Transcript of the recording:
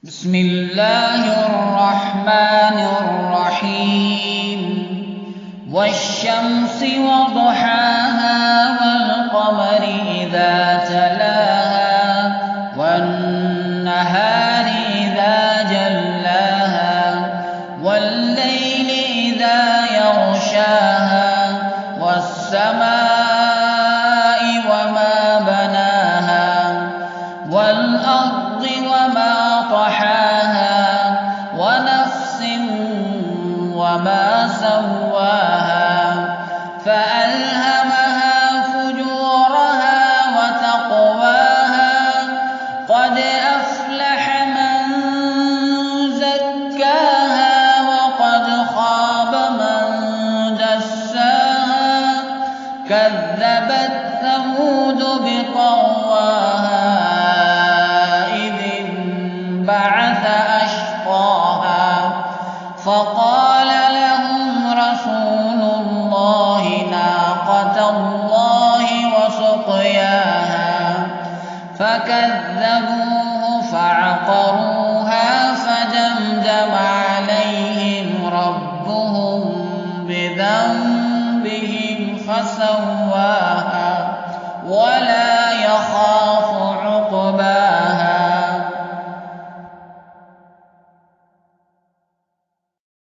بسم الله الرحمن الرحيم والشمس وضحاها والقمر إذا تلاها والنهار إذا جلاها والليل إذا يغشاها والسماء وما بناها والأرض وما طحاها ونفس وما سواها فألهمها فجورها وتقواها قد أفلح من زكاها وقد خاب من دساها كذبت ثمود بطغواها بعث أشقاها فقال لهم رسول الله ناقة الله وسقياها فكذبوا